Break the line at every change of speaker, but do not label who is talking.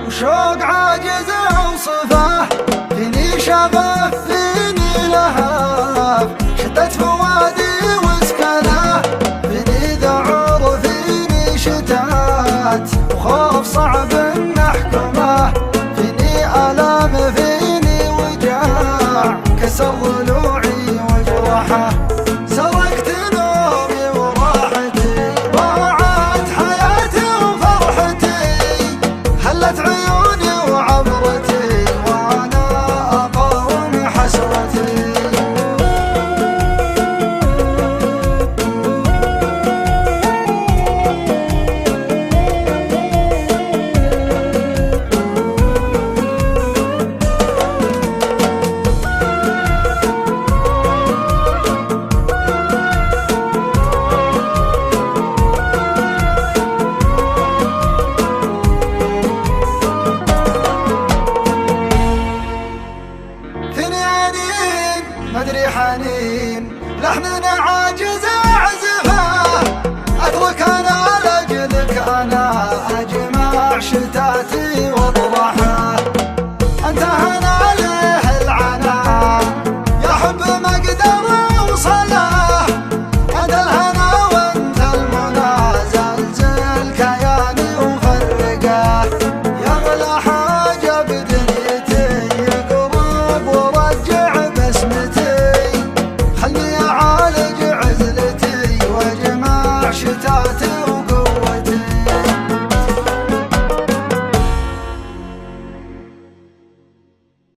وشوق عاجز اوصفه، فيني شغف فيني لهف، شتت فؤادي وسكنه، فيني ذعر فيني شتات، وخوف صعب نحكمه، فيني آلام فيني وجاع، كسر ضلوعي وجرحه، سرقت نومي وراحتي، ضاعت حياتي وفرحتي، هلت عيوني وعبرتي، وانا اقاوم حسرتي. مدري حنين لحن عاجز اعزفه، اترك انا لاجلك انا اجمع شتاتي واضرب